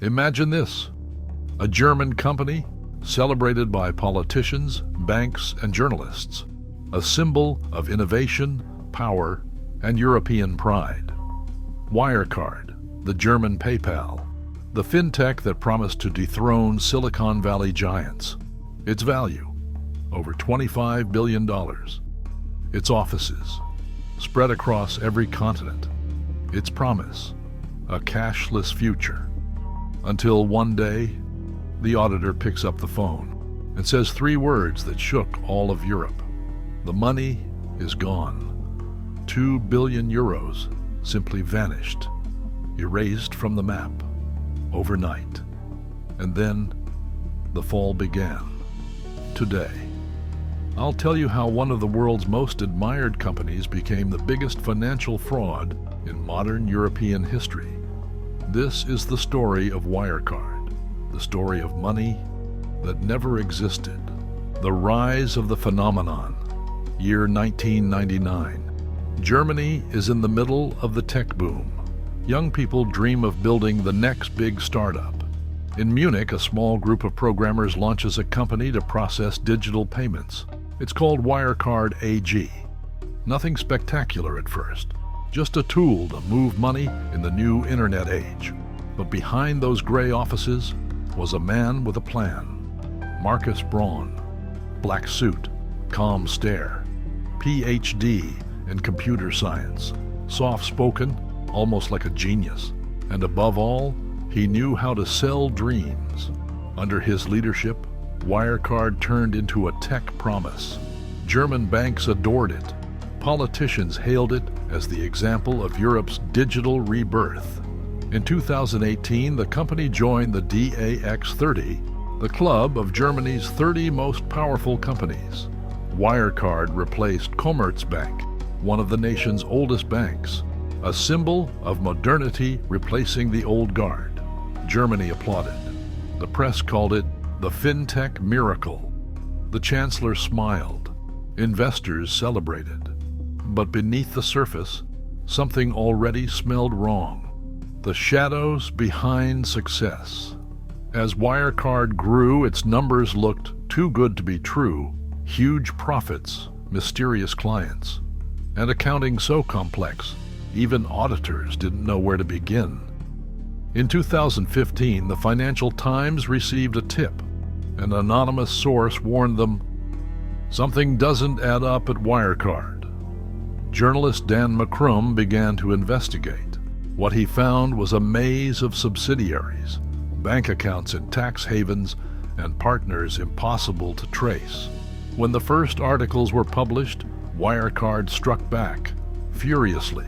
Imagine this: a German company celebrated by politicians, banks, and journalists, a symbol of innovation, power, and European pride. Wirecard, the German PayPal, the fintech that promised to dethrone Silicon Valley giants. Its value, over $25 billion. Its offices, spread across every continent. Its promise, a cashless future. Until one day, the auditor picks up the phone and says three words that shook all of Europe. The money is gone. 2 billion euros simply vanished, erased from the map, overnight. And then the fall began. Today, I'll tell you how one of the world's most admired companies became the biggest financial fraud in modern European history. This is the story of Wirecard. The story of money that never existed. The rise of the phenomenon. Year 1999. Germany is in the middle of the tech boom. Young people dream of building the next big startup. In Munich, a small group of programmers launches a company to process digital payments. It's called Wirecard AG. Nothing spectacular at first, just a tool to move money in the new internet age. But behind those gray offices was a man with a plan. Markus Braun. Black suit, calm stare, PhD in computer science, soft-spoken, almost like a genius. And above all, he knew how to sell dreams. Under his leadership, Wirecard turned into a tech promise. German banks adored it. Politicians hailed it as the example of Europe's digital rebirth. In 2018, the company joined the DAX 30, the club of Germany's 30 most powerful companies. Wirecard replaced Commerzbank, one of the nation's oldest banks, a symbol of modernity replacing the old guard. Germany applauded. The press called it the Fintech miracle. The chancellor smiled. Investors celebrated. But beneath the surface, something already smelled wrong. The shadows behind success. As Wirecard grew, its numbers looked too good to be true. Huge profits, mysterious clients, and accounting so complex, even auditors didn't know where to begin. In 2015, the Financial Times received a tip. An anonymous source warned them, something doesn't add up at Wirecard. Journalist Dan McCrum began to investigate. What he found was a maze of subsidiaries, bank accounts in tax havens, and partners impossible to trace. When the first articles were published, Wirecard struck back. Furiously,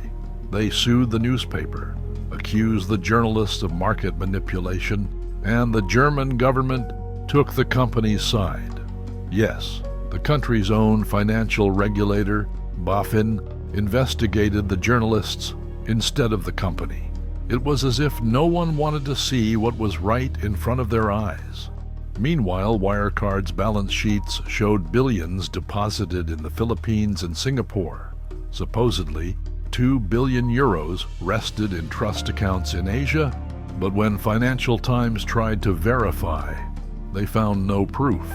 they sued the newspaper, accused the journalists of market manipulation, and the German government took the company's side. Yes, the country's own financial regulator, BaFin, investigated the journalists instead of the company. It was as if no one wanted to see what was right in front of their eyes. Meanwhile, Wirecard's balance sheets showed billions deposited in the Philippines and Singapore. Supposedly, 2 billion euros rested in trust accounts in Asia, but when Financial Times tried to verify, they found no proof,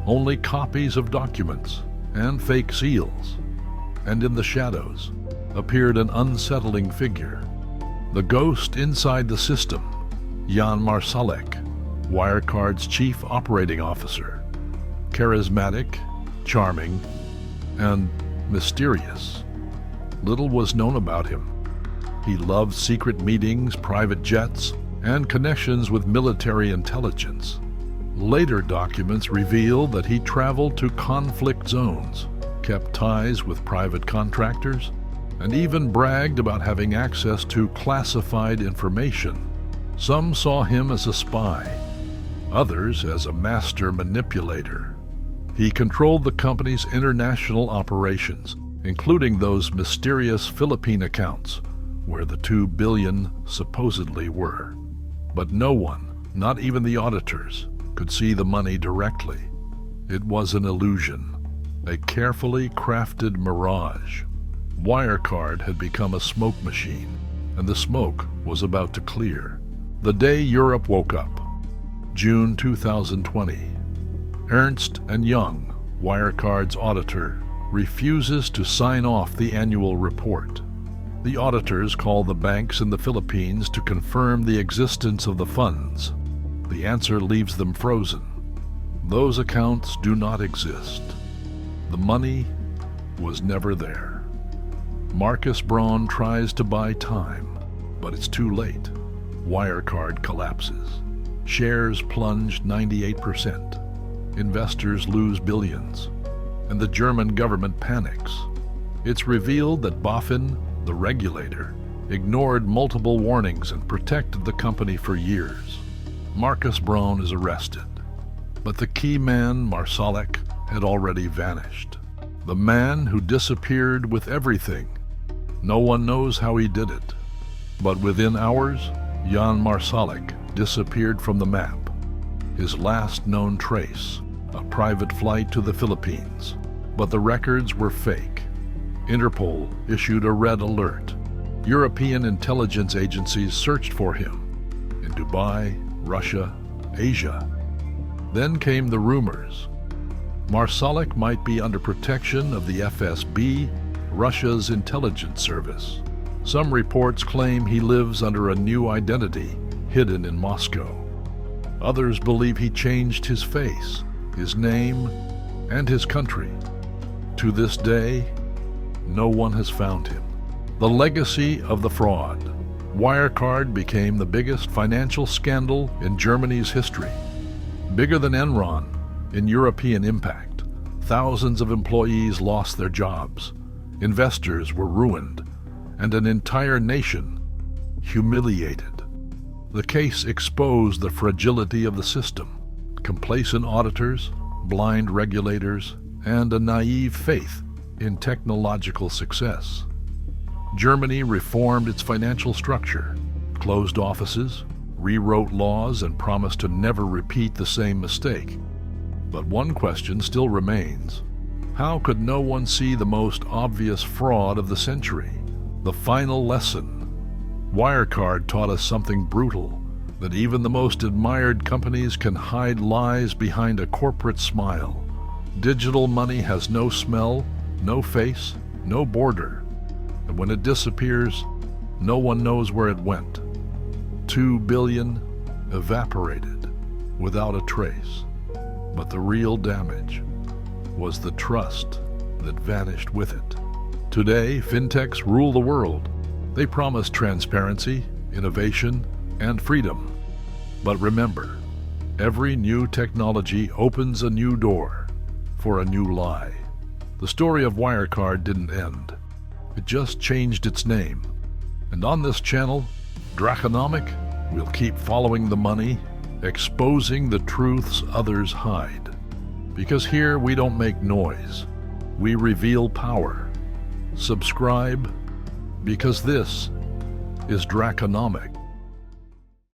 only copies of documents and fake seals. And in the shadows appeared an unsettling figure, the ghost inside the system, Jan Marsalek, Wirecard's chief operating officer. Charismatic, charming, and mysterious. Little was known about him. He loved secret meetings, private jets, and connections with military intelligence. Later documents revealed that he traveled to conflict zones, kept ties with private contractors, and even bragged about having access to classified information. Some saw him as a spy, others as a master manipulator. He controlled the company's international operations, including those mysterious Philippine accounts, where the 2 billion supposedly were. But no one, not even the auditors, could see the money directly. It was an illusion, a carefully crafted mirage. Wirecard had become a smoke machine, and the smoke was about to clear. The day Europe woke up. June 2020. Ernst & Young, Wirecard's auditor, refuses to sign off the annual report. The auditors call the banks in the Philippines to confirm the existence of the funds. The answer leaves them frozen. Those accounts do not exist. The money was never there. Markus Braun tries to buy time, but it's too late. Wirecard collapses. Shares plunge 98%. Investors lose billions, and the German government panics. It's revealed that BaFin, the regulator, ignored multiple warnings and protected the company for years. Markus Braun is arrested, but the key man, Marsalek, had already vanished. The man who disappeared with everything. No one knows how he did it, but within hours, Jan Marsalek disappeared from the map. His last known trace, a private flight to the Philippines. But the records were fake. Interpol issued a red alert. European intelligence agencies searched for him in Dubai, Russia, Asia. Then came the rumors. Marsalek might be under protection of the FSB, Russia's intelligence service. Some reports claim he lives under a new identity, hidden in Moscow. Others believe he changed his face, his name, and his country. To this day, no one has found him. The legacy of the fraud. Wirecard became the biggest financial scandal in Germany's history. Bigger than Enron in European impact. Thousands of employees lost their jobs. Investors were ruined, and an entire nation humiliated. The case exposed the fragility of the system. Complacent auditors, blind regulators, and a naive faith in technological success. Germany reformed its financial structure, closed offices, rewrote laws, and promised to never repeat the same mistake. But one question still remains. How could no one see the most obvious fraud of the century? The final lesson. Wirecard taught us something brutal, that even the most admired companies can hide lies behind a corporate smile. Digital money has no smell, no face, no border. And when it disappears, no one knows where it went. 2 billion evaporated without a trace. But the real damage was the trust that vanished with it. Today, fintechs rule the world. They promise transparency, innovation, and freedom. But remember, every new technology opens a new door for a new lie. The story of Wirecard didn't end. It just changed its name. And on this channel, Drakonomic, we'll keep following the money, exposing the truths others hide. Because here we don't make noise. We reveal power. Subscribe, because this is Drakonomic.